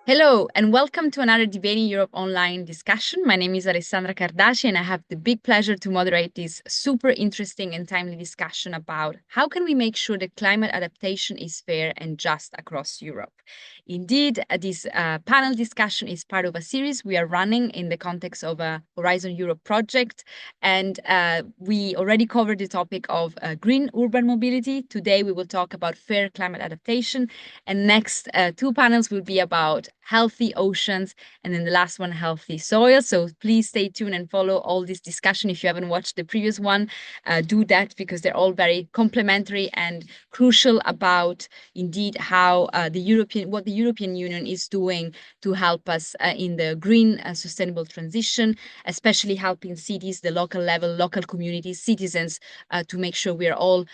Hello, and welcome to another Debating Europe online discussion. My name is Alessandra Cardasci, and I have the big pleasure to moderate this super interesting and timely discussion about how can we make sure that climate adaptation is fair and just across Europe. Indeed, this panel discussion is part of a series we are running in the context of a Horizon Europe project, and we already covered the topic of green urban mobility. Today, we will talk about fair climate adaptation, and next two panels will be about healthy oceans, and then the last one, healthy soil. So please stay tuned and follow all this discussion. If you haven't watched the previous one, do that because they're all very complementary and crucial about indeed how what the European Union is doing to help us in the green sustainable transition, especially helping cities, the local level, local communities, citizens to make sure we are all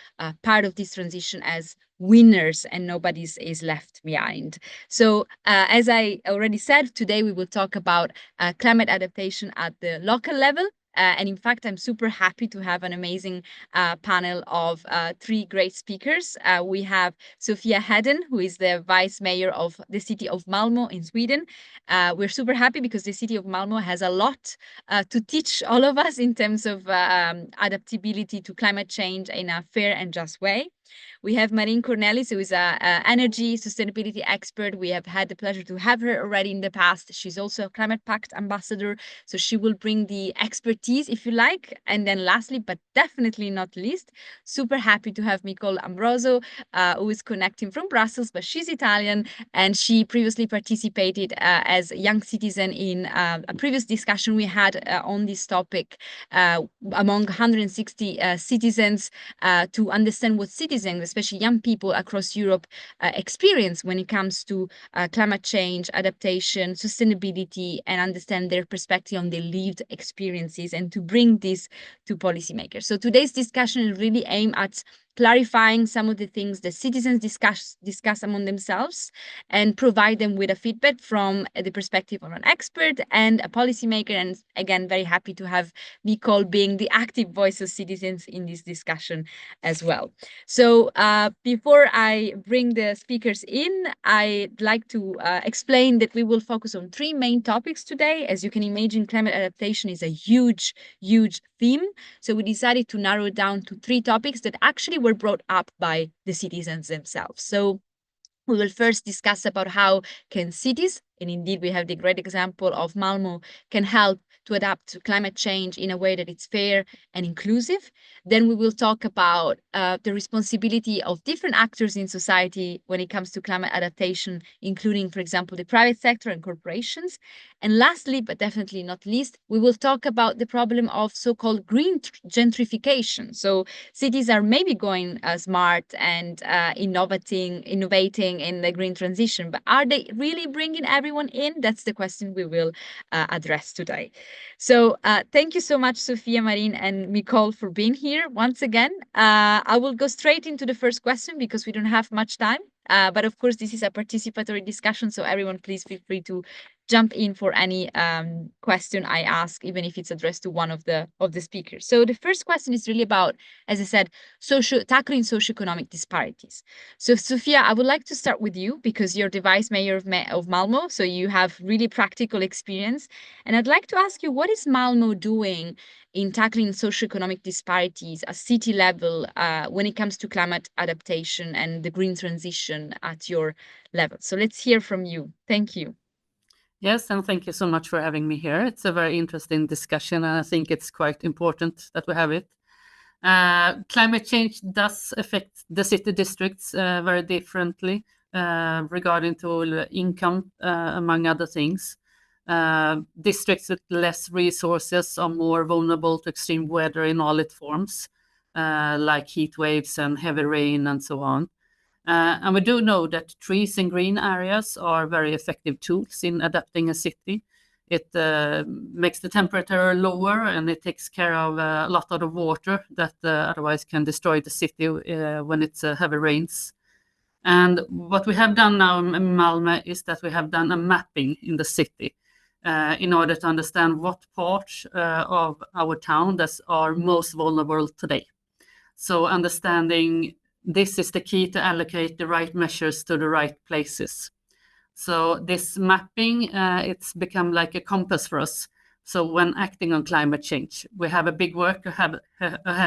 part of this transition as winners and nobody is left behind. So as I already said, today we will talk about climate adaptation at the local level. And in fact, I'm super happy to have an amazing panel of three great speakers. We have Sofia Hedden, who is the vice mayor of the city of Malmo in Sweden. We're super happy because the city of Malmo has a lot to teach all of us in terms of adaptability to climate change in a fair and just way. We have Marine Cornelis, who is a energy sustainability expert. We have had the pleasure to have her already in the past. She's also a Climate Pact ambassador, so she will bring the expertise, if you like. And then lastly, but definitely not least, super happy to have Nicole Ambroso, who is connecting from Brussels, but she's Italian, and she previously participated as a young citizen in a previous discussion we had on this topic among 160 citizens to understand what citizens, especially young people across Europe, experience when it comes to climate change, adaptation, sustainability, and understand their perspective on their lived experiences and to bring this to policymakers. So today's discussion is really aimed at clarifying some of the things that citizens discuss among themselves and provide them with a feedback from the perspective of an expert and a policymaker. And again, very happy to have Nicole being the active voice of citizens in this discussion as well. So before I bring the speakers in, I'd like to explain that we will focus on three main topics today. As you can imagine, climate adaptation is a huge, huge theme. So we decided to narrow it down to three topics that actually were brought up by the citizens themselves. So we will first discuss about how can cities, and indeed we have the great example of Malmo, can help to adapt to climate change in a way that it's fair and inclusive. Then we will talk about the responsibility of different actors in society when it comes to climate adaptation, including, for example, the private sector and corporations. And lastly, but definitely not least, we will talk about the problem of so-called green gentrification. So cities are maybe going smart and innovating in the green transition, but are they really bringing everyone in? That's the question we will address today. So thank you so much, Sophia, Marine, and Nicole for being here once again. I will go straight into the first question because we don't have much time. But of course, this is a participatory discussion, so everyone please feel free to jump in for any question I ask, even if it's addressed to one of the speakers. So the first question is really about, as I said, tackling socioeconomic disparities. So Sofia, I would like to start with you because you're the vice mayor of Malmo, so you have really practical experience. And I'd like to ask you, what is Malmo doing in tackling socioeconomic disparities at city level when it comes to climate adaptation and the green transition at your level? So let's hear from you. Thank you. Yes, and thank you so much for having me here. It's a very interesting discussion, and I think it's quite important that we have it. Climate change does affect the city districts very differently regarding to income, among other things. Districts with less resources are more vulnerable to extreme weather in all its forms, like heat waves and heavy rain and so on. And we do know that trees in green areas are very effective tools in adapting a city. It makes the temperature lower and it takes care of a lot of the water that otherwise can destroy the city when it's heavy rains. And what we have done now in Malmö is that we have done a mapping in the city in order to understand what parts of our town that are most vulnerable today. So understanding this is the key to allocate the right measures to the right places. So this mapping, it's become like a compass for us. So when acting on climate change, we have a big work ahead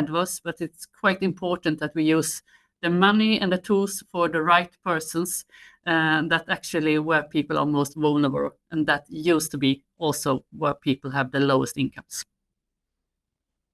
of us, but it's quite important that we use the money and the tools for the right persons, that actually where people are most vulnerable, and that used to be also where people have the lowest incomes.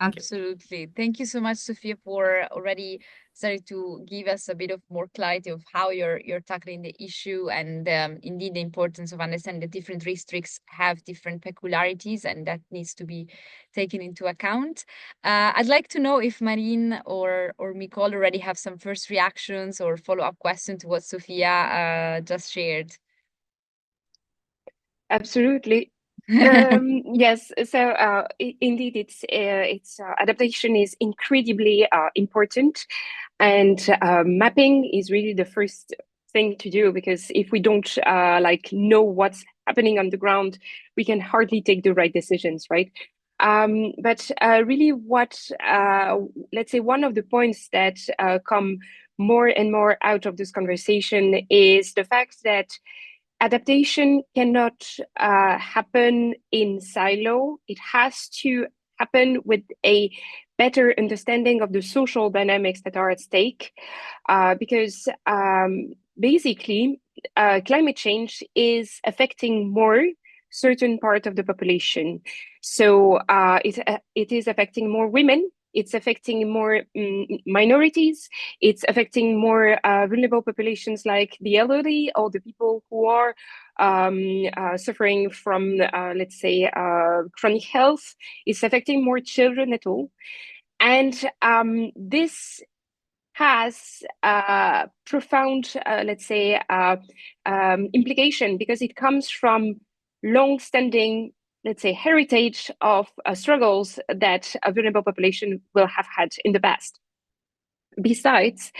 Absolutely. Thank you so much, Sophia, for already starting to give us a bit of more clarity of how you're tackling the issue, and indeed the importance of understanding that different districts have different peculiarities, and that needs to be taken into account. I'd like to know if Marine or Nicole already have some first reactions or follow-up question to what Sophia just shared. Absolutely. Yes, so indeed, it's adaptation is incredibly important, and mapping is really the first thing to do, because if we don't like know what's happening on the ground, we can hardly take the right decisions, right? But really, what let's say one of the points that come more and more out of this conversation is the fact that adaptation cannot happen in silo. It has to happen with a better understanding of the social dynamics that are at stake, because basically climate change is affecting more certain part of the population. So it is affecting more women, it's affecting more minorities, it's affecting more vulnerable populations like the elderly or the people who are suffering from, let's say, chronic health. It's affecting more children at all. And this has a profound, let's say, implication, because it comes from long-standing, let's say, heritage of struggles that a vulnerable population will have had in the past. Besides,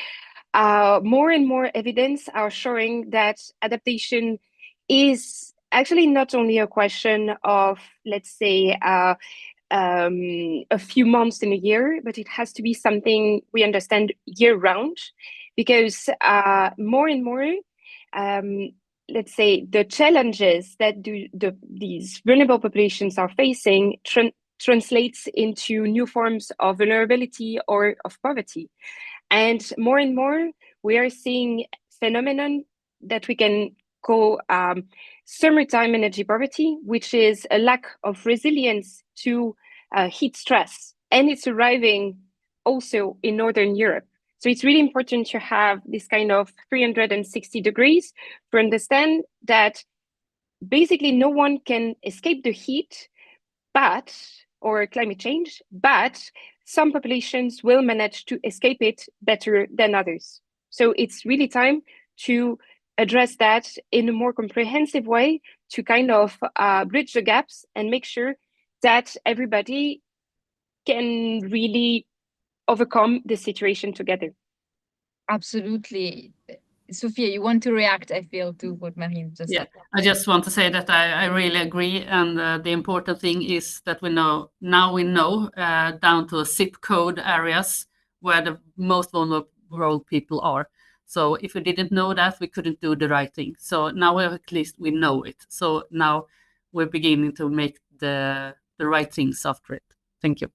more and more evidence are showing that adaptation is actually not only a question of, let's say, a few months in a year, but it has to be something we understand year round, because more and more, let's say, the challenges that these vulnerable populations are facing translates into new forms of vulnerability or of poverty. And more, we are seeing phenomenon that we can call summertime energy poverty, which is a lack of resilience to heat stress. And it's arriving also in Northern Europe. So it's really important to have this kind of 360 degrees to understand that basically no one can escape the heat, or climate change, but some populations will manage to escape it better than others. So it's really time to address that in a more comprehensive way, to kind of bridge the gaps and make sure that everybody can really overcome the situation together. Absolutely. Sophia, you want to react, I feel, to what Marine just said. I just want to say that I really agree, and the important thing is that we know down to zip code areas where the most vulnerable people are. So if we didn't know that, we couldn't do the right thing. So now at least we know it. So now we're beginning to make the right things after it. Thank you.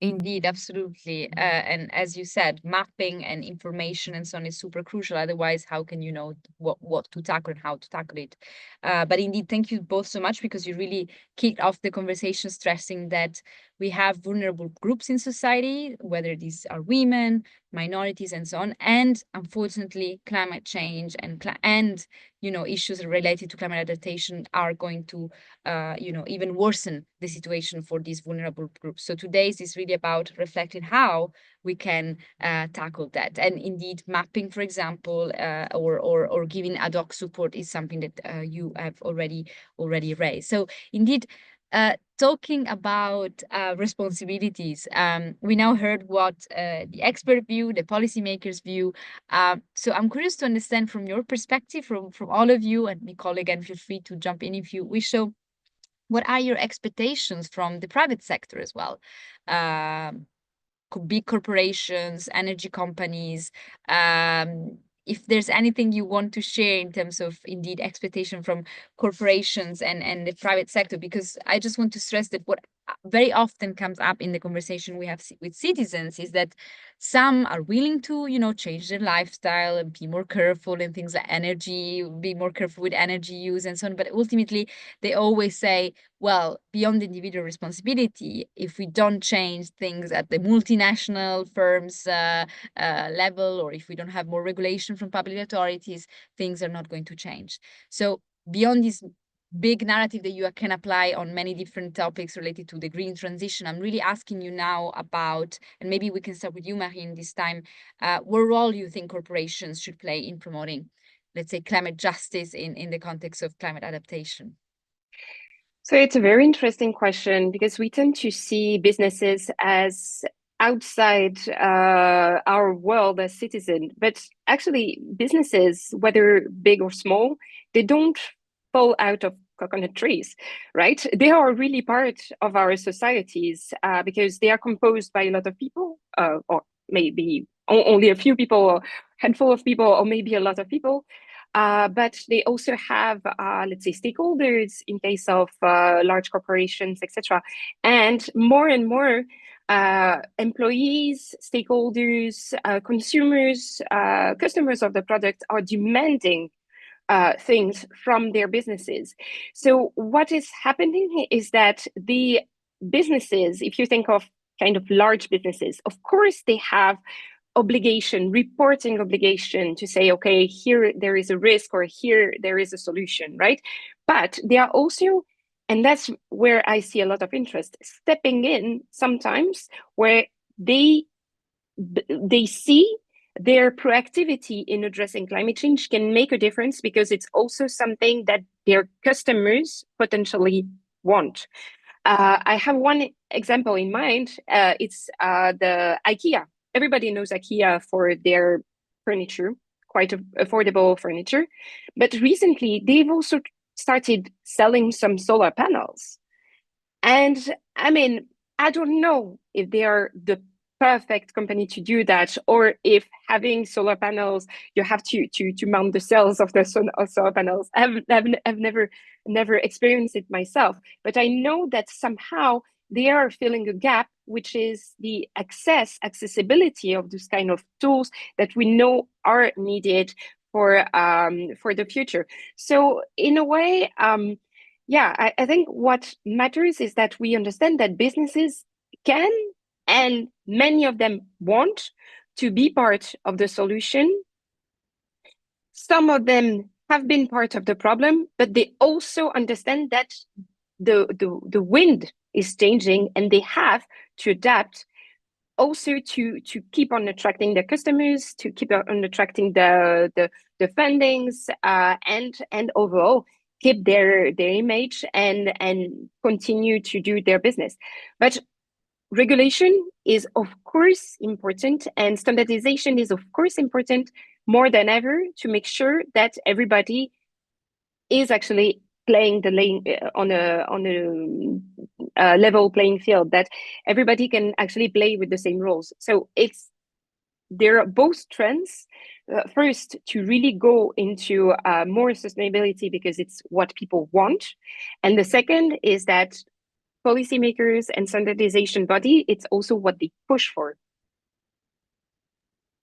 Indeed, absolutely. And as you said, mapping and information and so on is super crucial. Otherwise, how can you know what to tackle and how to tackle it? But indeed, thank you both so much, because you really kicked off the conversation stressing that we have vulnerable groups in society, whether these are women, minorities, and so on. And unfortunately, climate change and issues related to climate adaptation are going to even worsen the situation for these vulnerable groups. So today is really about reflecting how we can tackle that. And indeed, mapping, for example, or giving ad hoc support is something that you have already raised. So indeed, talking about responsibilities, we now heard what the expert view, the policymakers view. So I'm curious to understand from your perspective, from all of you, and Nicole, again, feel free to jump in if you wish. So what are your expectations from the private sector as well? Big corporations, energy companies. if there's anything you want to share in terms of indeed expectation from corporations and the private sector, because I just want to stress that what very often comes up in the conversation we have with citizens is that some are willing to, change their lifestyle and be more careful in things like energy, be more careful with energy use and so on. But ultimately, they always say, well, beyond individual responsibility, if we don't change things at the multinational firms level, or if we don't have more regulation from public authorities, things are not going to change. So beyond this big narrative that you can apply on many different topics related to the green transition, I'm really asking you now about, and maybe we can start with you, Marine, this time, what role you think corporations should play in promoting, let's say, climate justice in the context of climate adaptation? So it's a very interesting question because we tend to see businesses as outside our world as citizens, but actually businesses, whether big or small, they don't fall out of coconut trees, right? They are really part of our societies because they are composed by a lot of people, or maybe only a few people, or a handful of people, or maybe a lot of people. But they also have, let's say, stakeholders in case of large corporations, etc. And more employees, stakeholders, consumers, customers of the product are demanding things from their businesses. So what is happening is that the businesses, if you think of kind of large businesses, of course they have reporting obligation to say, okay, here there is a risk or here there is a solution, right? But they are also, and that's where I see a lot of interest, stepping in sometimes where they see their proactivity in addressing climate change can make a difference because it's also something that their customers potentially want. I have one example in mind. It's the IKEA. Everybody knows IKEA for their furniture, quite affordable furniture. But recently, they've also started selling some solar panels. And I mean, I don't know if they are the perfect company to do that, or if having solar panels, you have to mount the cells of the solar panels. I've never experienced it myself, but I know that somehow they are filling a gap, which is the accessibility of this kind of tools that we know are needed for the future. So in a way, yeah, I think what matters is that we understand that businesses can, and many of them want, to be part of the solution. Some of them have been part of the problem, but they also understand that the wind is changing and they have to adapt also to keep on attracting the customers, to keep on attracting the fundings, and overall keep their image and continue to do their business. But regulation is of course important, and standardization is of course important more than ever to make sure that everybody is actually playing the lane on a level playing field, that everybody can actually play with the same rules. So there are both trends. First, to really go into more sustainability because it's what people want. And the second is that policymakers and standardization body, it's also what they push for.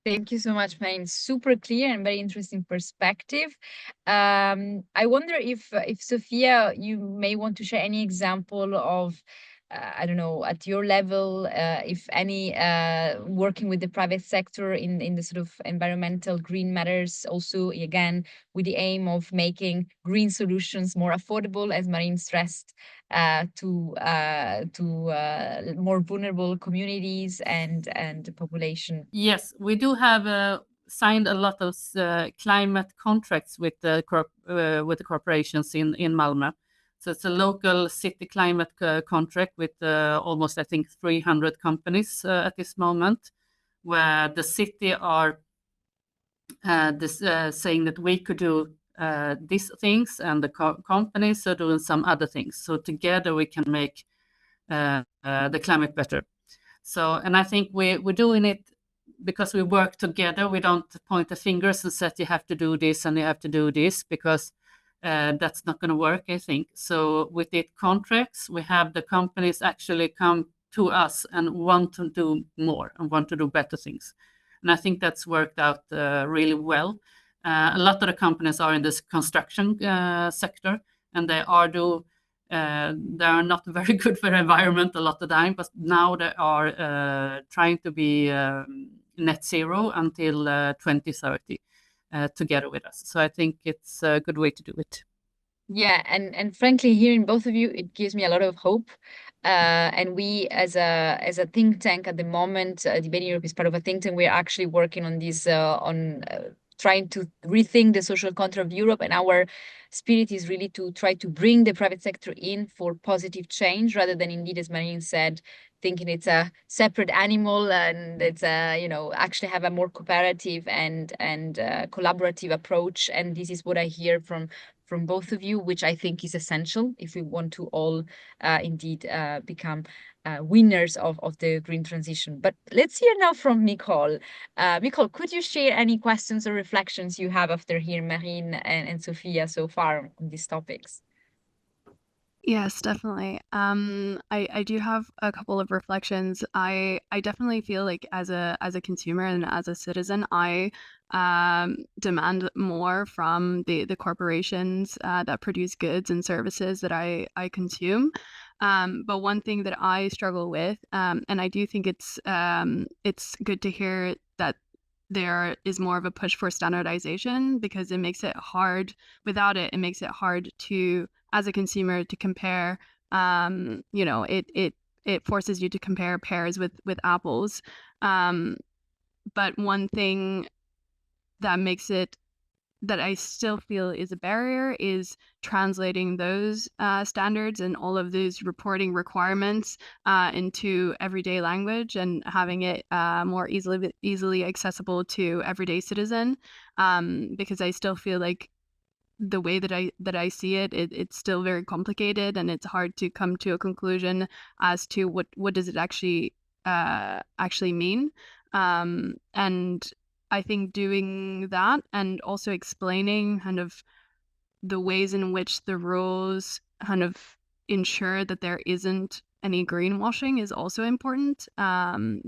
Thank you so much, Marine. Super clear and very interesting perspective. I wonder if Sophia, you may want to share any example of, I don't know, at your level, if any, working with the private sector in the sort of environmental green matters, also again with the aim of making green solutions more affordable, as Marine stressed, to more vulnerable communities and the population. Yes, we do have signed a lot of climate contracts with the corporations in Malmö. So it's a local city climate contract with almost, I think, 300 companies at this moment, where the city are saying that we could do these things, and the companies are doing some other things. So together we can make the climate better. So, and I think we're doing it because we work together, we don't point the fingers and say you have to do this and you have to do this, because that's not going to work, I think. So with the contracts, we have the companies actually come to us and want to do more and want to do better things. And I think that's worked out really well. A lot of the companies are in this construction sector, and they are not very good for the environment a lot of the time, but now they are trying to be net zero until 2030 together with us. So I think it's a good way to do it. Yeah, and frankly, hearing both of you, it gives me a lot of hope. And we, as a think tank at the moment, Debate Europe is part of a think tank. We're actually working on this trying to rethink the social contract of Europe, and our spirit is really to try to bring the private sector in for positive change, rather than, indeed, as Marine said, thinking it's a separate animal and it's actually have a more cooperative and collaborative approach. And this is what I hear from both of you, which I think is essential if we want to all indeed become winners of the green transition. But let's hear now from Nicole. Nicole, could you share any questions or reflections you have after hearing Marine and Sophia so far on these topics? Yes, definitely. I do have a couple of reflections. I definitely feel like as a consumer and as a citizen, I demand more from the corporations that produce goods and services that I consume. But one thing that I struggle with, and I do think it's good to hear that there is more of a push for standardization, because it makes it hard. Without it, it makes it hard to, as a consumer, to compare. It forces you to compare pears with apples. But one thing that makes it, that I still feel is a barrier, is translating those standards and all of those reporting requirements into everyday language, and having it more easily accessible to everyday citizen. Because I still feel like the way that I see it, it's still very complicated, and it's hard to come to a conclusion as to what does it actually mean. And I think doing that, and also explaining kind of the ways in which the rules kind of ensure that there isn't any greenwashing, is also important,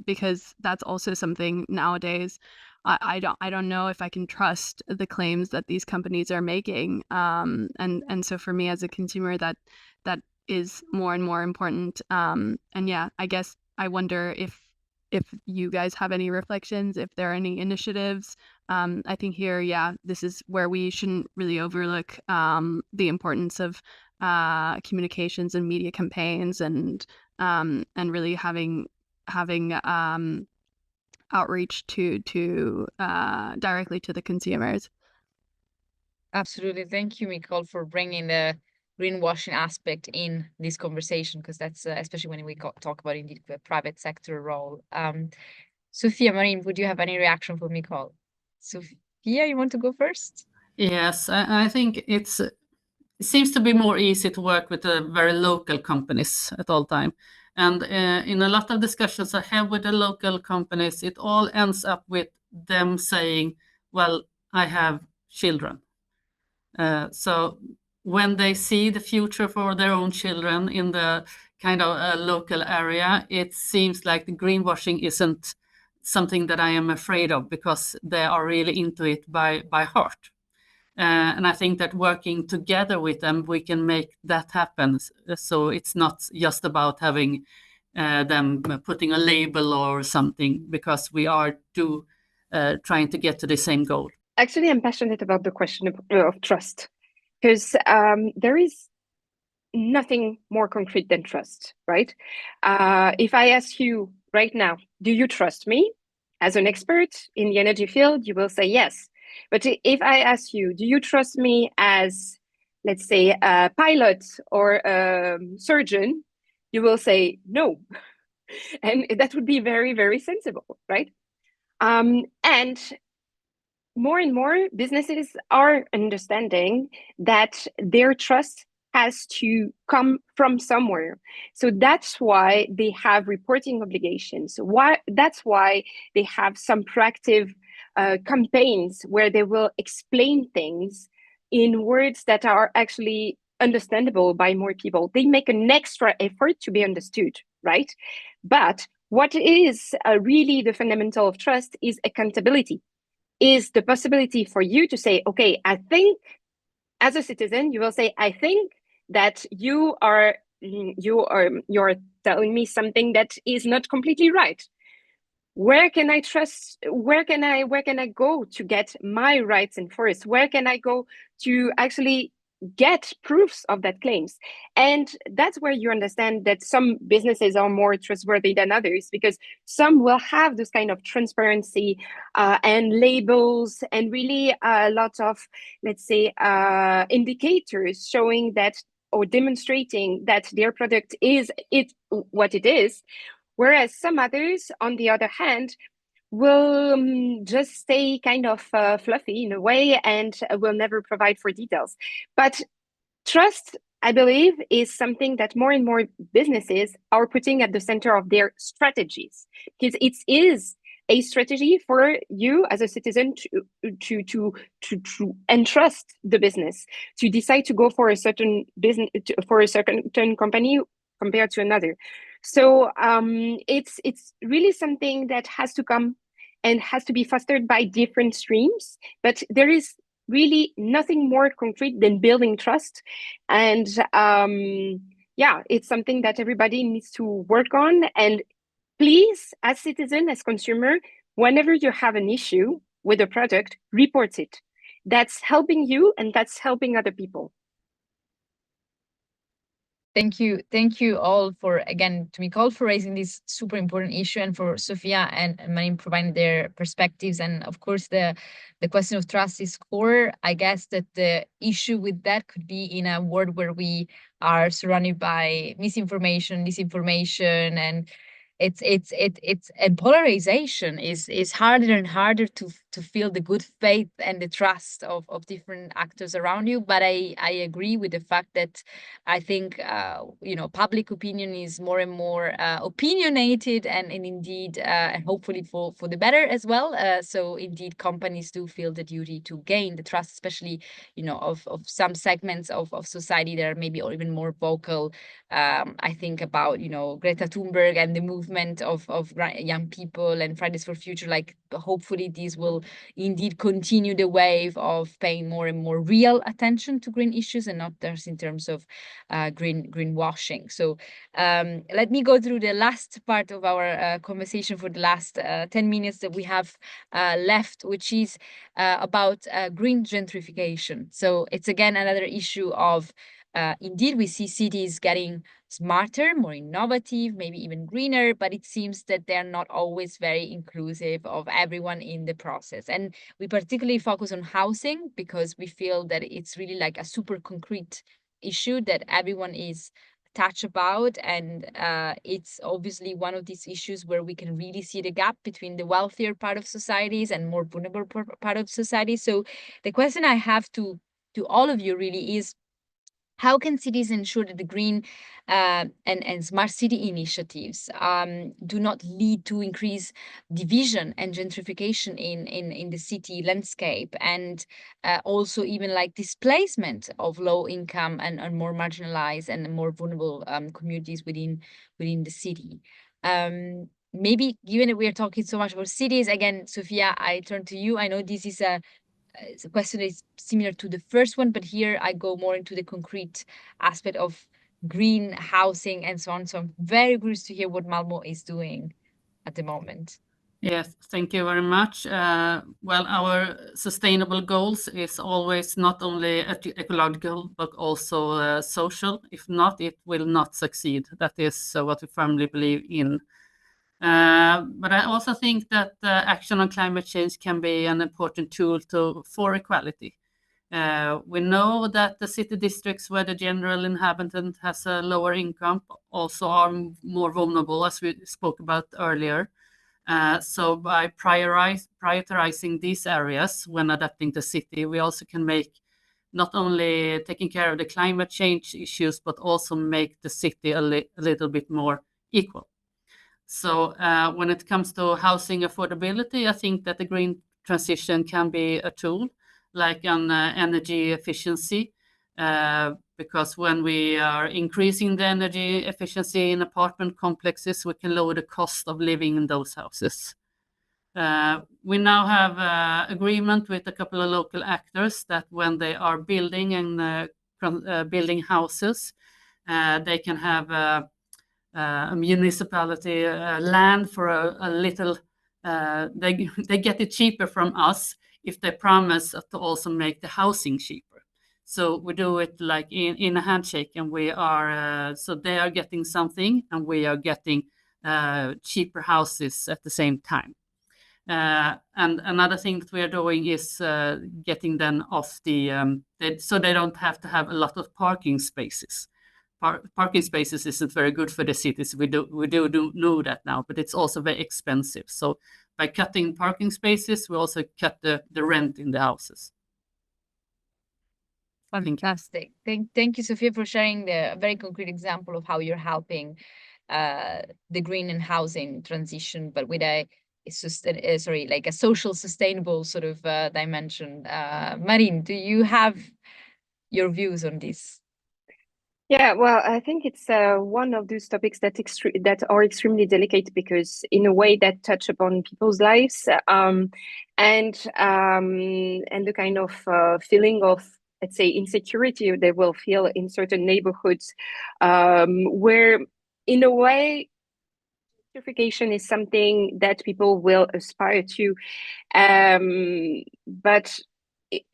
because that's also something nowadays. I don't know if I can trust the claims that these companies are making, and so for me as a consumer, that is more and more important. And yeah, I guess I wonder if you guys have any reflections, if there are any initiatives. I think here, this is where we shouldn't really overlook the importance of communications and media campaigns, and really having outreach to directly to the consumers. Absolutely. Thank you, Nicole, for bringing the greenwashing aspect in this conversation, because that's especially when we talk about, indeed, the private sector role. Sophia, Marine, would you have any reaction for Nicole? Sophia, you want to go first? Yes, I think it seems to be more easy to work with the very local companies at all time. And in a lot of discussions I have with the local companies, it all ends up with them saying, well, I have children. So when they see the future for their own children in the kind of local area, it seems like the greenwashing isn't something that I am afraid of, because they are really into it by heart. And I think that working together with them, we can make that happen. So it's not just about having them putting a label or something, because we are trying to get to the same goal. Actually, I'm passionate about the question of trust, because there is nothing more concrete than trust, right? If I ask you right now, do you trust me as an expert in the energy field? You will say yes. But if I ask you, do you trust me as, let's say, a pilot or a surgeon? You will say no. And that would be very, very sensible, right? And more businesses are understanding that their trust has to come from somewhere. So that's why they have reporting obligations. That's why they have some proactive campaigns where they will explain things in words that are actually understandable by more people. They make an extra effort to be understood, right? But what is really the fundamental of trust is accountability, is the possibility for you to say, okay, I think, as a citizen, you will say, I think that you're telling me something that is not completely right. Where can I trust? Where can I go to get my rights enforced? Where can I go to actually get proofs of that claims? And that's where you understand that some businesses are more trustworthy than others, because some will have this kind of transparency and labels and really a lot of, let's say, indicators showing that or demonstrating that their product is what it is. Whereas some others, on the other hand, will just stay kind of fluffy in a way and will never provide for details. But trust, I believe, is something that more and more businesses are putting at the center of their strategies, because it is a strategy for you as a citizen to entrust the business, to decide to go for a certain business, for a certain company compared to another. So it's really something that has to come and has to be fostered by different streams. But there is really nothing more concrete than building trust. And yeah, it's something that everybody needs to work on. And please, as citizen, as consumer, whenever you have an issue with a product, report it. That's helping you and that's helping other people. Thank you all for, again, to Nicole for raising this super important issue, and for Sophia and Marim providing their perspectives. And of course, the question of trust is core. I guess that the issue with that could be in a world where we are surrounded by misinformation, disinformation, and and polarization is harder and harder to feel the good faith and the trust of different actors around you. But I agree with the fact that I think public opinion is more and more opinionated, and indeed and hopefully for the better as well. So indeed, companies do feel the duty to gain the trust, especially of some segments of society that are maybe or even more vocal. I think about Greta Thunberg and the movement of young people and Fridays for Future. Like, hopefully these will indeed continue the wave of paying more and more real attention to green issues, and not just in terms of greenwashing. So let me go through the last part of our conversation for the last 10 minutes that we have left, which is about green gentrification. So it's again another issue of indeed, we see cities getting smarter, more innovative, maybe even greener, but it seems that they're not always very inclusive of everyone in the process. And we particularly focus on housing because we feel that it's really like a super concrete issue that everyone is touched about. And it's obviously one of these issues where we can really see the gap between the wealthier part of societies and more vulnerable part of society. So the question I have to all of you really is, how can cities ensure that the green and smart city initiatives do not lead to increased division and gentrification in the city landscape, and also even like displacement of low income and more marginalized and more vulnerable communities within the city? Maybe given that we are talking so much about cities, again, Sophia, I turn to you. I know this is a question is similar to the first one, but here I go more into the concrete aspect of green housing and so on. So I'm very curious to hear what Malmo is doing at the moment. Yes, thank you very much. Well, our sustainable goals is always not only ecological, but also social. If not, it will not succeed. That is what we firmly believe in. But I also think that action on climate change can be an important tool for equality. We know that the city districts where the general inhabitant has a lower income also are more vulnerable, as we spoke about earlier. So by prioritizing these areas when adapting the city, we also can make not only taking care of the climate change issues, but also make the city a little bit more equal. So when it comes to housing affordability, I think that the green transition can be a tool, like on energy efficiency, because when we are increasing the energy efficiency in apartment complexes, we can lower the cost of living in those houses. We now have agreement with a couple of local actors that when they are building and building houses, they can have a municipality land for a little. They get it cheaper from us if they promise to also make the housing cheaper. So we do it like in a handshake, and we are so they are getting something, and we are getting cheaper houses at the same time. And another thing that we are doing is getting them off so they don't have to have a lot of parking spaces. Parking spaces isn't very good for the cities. We do know that now, but it's also very expensive. So by cutting parking spaces, we also cut the rent in the houses. Fantastic. Thank you, Sophia, for sharing the very concrete example of how you're helping the green and housing transition, but with a social sustainable sort of dimension. Marine, do you have your views on this? Yeah, well, I think it's one of those topics that are extremely delicate, because in a way that touch upon people's lives, and the kind of feeling of, let's say, insecurity they will feel in certain neighborhoods, where in a way gentrification is something that people will aspire to, but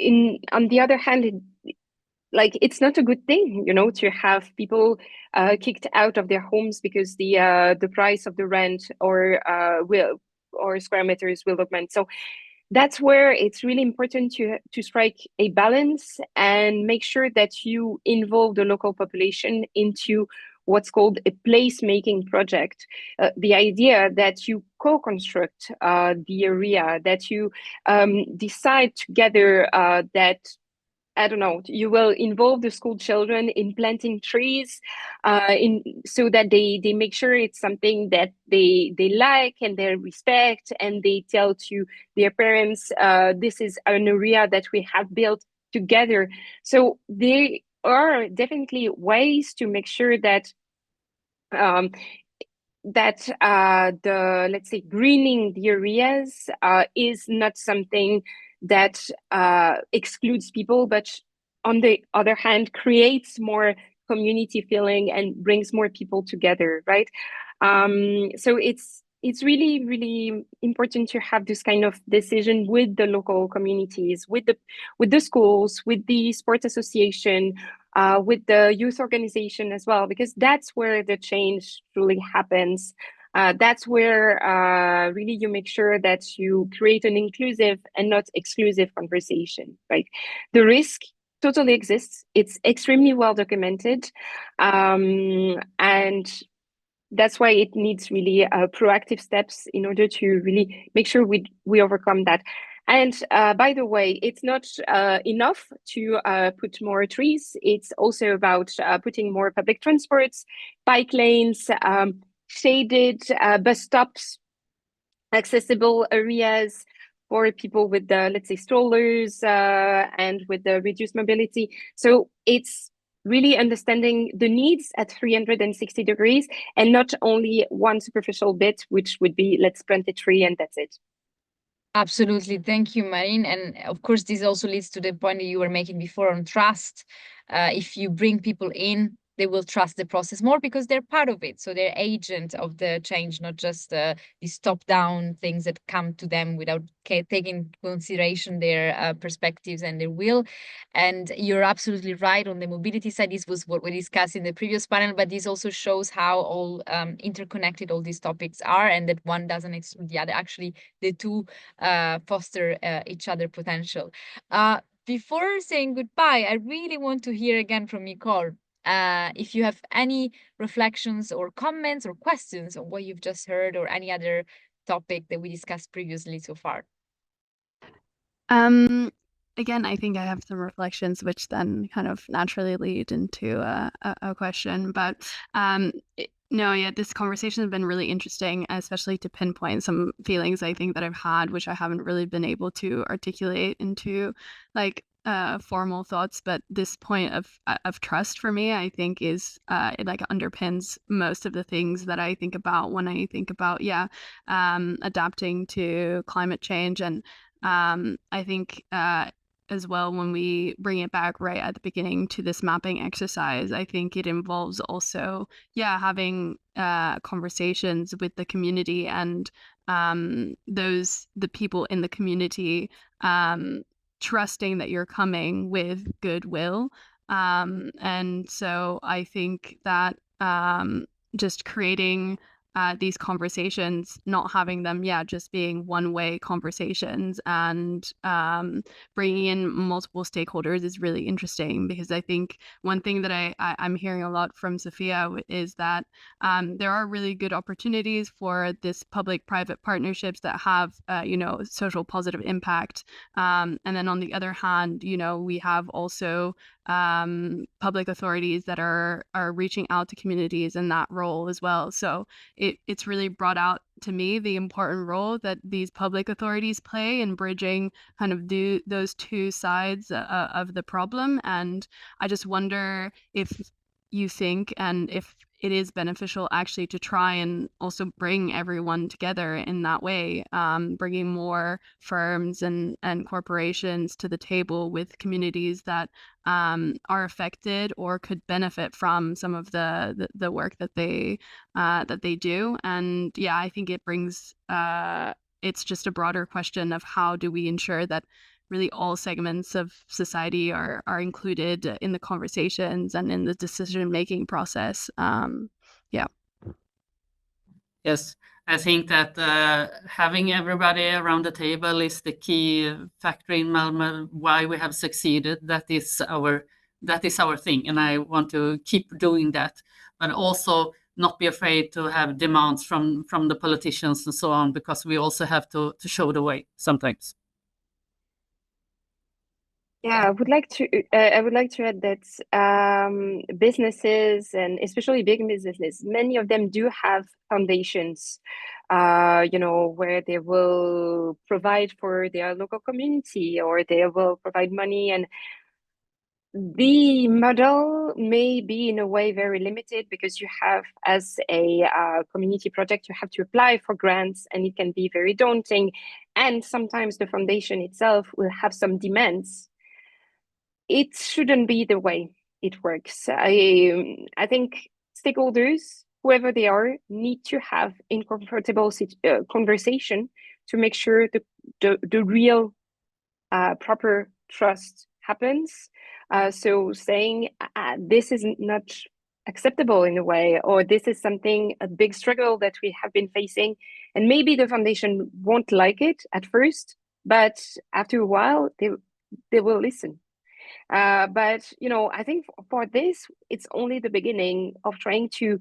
on the other hand, it's not a good thing, to have people kicked out of their homes because the price of the rent or square meters will augment. So that's where it's really important to strike a balance and make sure that you involve the local population into what's called a placemaking project. The idea that you co-construct the area, that you decide together that, I don't know, you will involve the school children in planting trees, so that they make sure it's something that they like and they respect, and they tell to their parents, this is an area that we have built together. So there are definitely ways to make sure that the, let's say, greening the areas is not something that excludes people, but on the other hand creates more community feeling and brings more people together, right? So it's really, really important to have this kind of decision with the local communities, with the schools, with the sports association, with the youth organization as well, because that's where the change truly happens. That's where really you make sure that you create an inclusive and not exclusive conversation, right? The risk totally exists. It's extremely well documented. And that's why it needs really proactive steps in order to really make sure we overcome that. And by the way, it's not enough to put more trees. It's also about putting more public transports, bike lanes, shaded bus stops, accessible areas for people with the, let's say, strollers and with the reduced mobility. So it's really understanding the needs at 360 degrees, and not only one superficial bit, which would be, let's plant a tree and that's it. Absolutely. Thank you, Marine. And of course, this also leads to the point that you were making before on trust. If you bring people in, they will trust the process more because they're part of it. So they're agent of the change, not just these top-down things that come to them without taking into consideration their perspectives and their will. And you're absolutely right on the mobility side. This was what we discussed in the previous panel, but this also shows how all interconnected all these topics are, and that one doesn't exclude the other. Actually, the two foster each other potential. Before saying goodbye, I really want to hear again from Nicole. If you have any reflections or comments or questions on what you've just heard, or any other topic that we discussed previously so far. again, I think I have some reflections which then kind of naturally lead into a question. But no, yeah, this conversation has been really interesting, especially to pinpoint some feelings I think that I've had, which I haven't really been able to articulate into like formal thoughts. But this point of trust for me, I think is it like underpins most of the things that I think about when I think about adapting to climate change. And I think as well, when we bring it back right at the beginning to this mapping exercise, I think it involves also having conversations with the community and the people in the community trusting that you're coming with goodwill. And so I think that just creating these conversations, not having them just being one-way conversations, and bringing in multiple stakeholders is really interesting, because I think one thing that I'm hearing a lot from Sophia is that there are really good opportunities for this public-private partnerships that have social positive impact, and then on the other hand, we have also public authorities that are reaching out to communities in that role as well. So it's really brought out to me the important role that these public authorities play in bridging kind of those two sides of the problem. And I just wonder if you think, and if it is beneficial actually to try and also bring everyone together in that way, bringing more firms and corporations to the table with communities that are affected or could benefit from some of the work that they do. And I think it brings it's just a broader question of how do we ensure that really all segments of society are included in the conversations and in the decision-making process. Yes, I think that having everybody around the table is the key factor in Malmö, why we have succeeded. That is our thing, and I want to keep doing that. But also not be afraid to have demands from the politicians and so on, because we also have to show the way sometimes. Yeah, I would like to add that businesses, and especially big businesses, many of them do have foundations, where they will provide for their local community, or they will provide money. And the model may be in a way very limited, because you have, as a community project, you have to apply for grants, and it can be very daunting. And sometimes the foundation itself will have some demands. It shouldn't be the way it works. I think stakeholders, whoever they are, need to have uncomfortable conversation to make sure the real proper trust happens. So saying this is not acceptable in a way, or this is a big struggle that we have been facing, and maybe the foundation won't like it at first, but after a while they will listen. But I think for this, it's only the beginning of trying to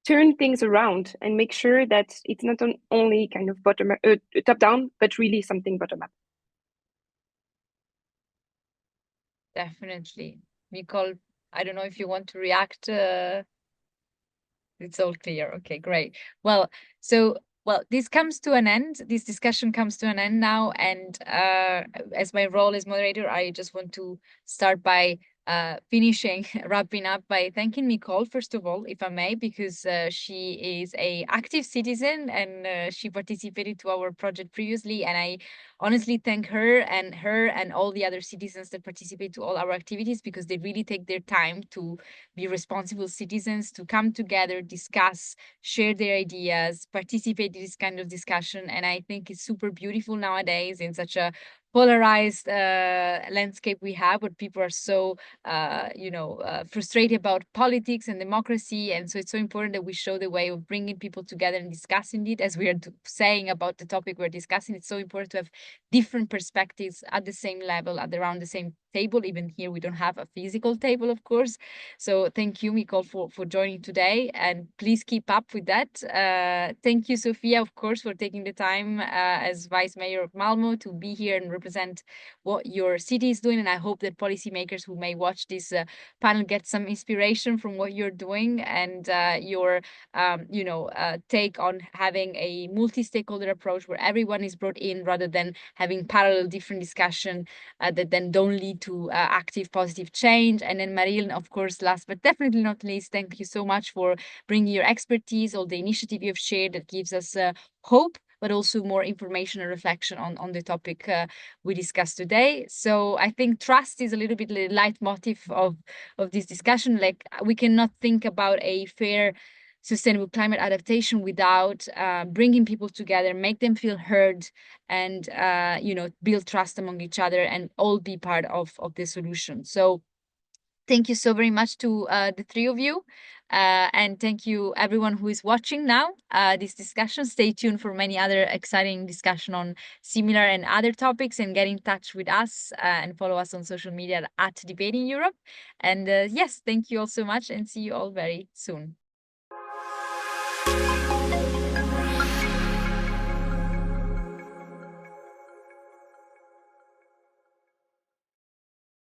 turn things around and make sure that it's not only kind of top down, but really something bottom up. Definitely. Nicole, I don't know if you want to react. It's all clear. Okay, great. Well, this comes to an end. This discussion comes to an end now. And as my role as moderator, I just want to start by wrapping up by thanking Nicole, first of all, if I may, because she is an active citizen, and she participated to our project previously. And I honestly thank her and all the other citizens that participate to all our activities, because they really take their time to be responsible citizens, to come together, discuss, share their ideas, participate in this kind of discussion. And I think it's super beautiful nowadays in such a polarized landscape we have, where people are so frustrated about politics and democracy. And so it's so important that we show the way of bringing people together and discussing it. As we are saying about the topic we're discussing, it's so important to have different perspectives at the same level, around the same table. Even here, we don't have a physical table, of course. So thank you, Nicole, for joining today, and please keep up with that. Thank you, Sophia, of course, for taking the time as Vice Mayor of Malmo to be here and represent what your city is doing. And I hope that policymakers who may watch this panel get some inspiration from what you're doing and your take on having a multi-stakeholder approach where everyone is brought in rather than having parallel different discussion that then don't lead to active positive change. And then Marilyn, of course, last but definitely not least, thank you so much for bringing your expertise, all the initiative you've shared that gives us hope, but also more information and reflection on the topic we discussed today. So I think trust is a little bit the leitmotif of this discussion. Like, we cannot think about a fair sustainable climate adaptation without bringing people together, make them feel heard, and build trust among each other and all be part of the solution. So thank you so very much to the three of you. And thank you everyone who is watching now this discussion. Stay tuned for many other exciting discussion on similar and other topics, and get in touch with us and follow us on social media at Debating Europe. And yes, thank you all so much, and see you all very soon.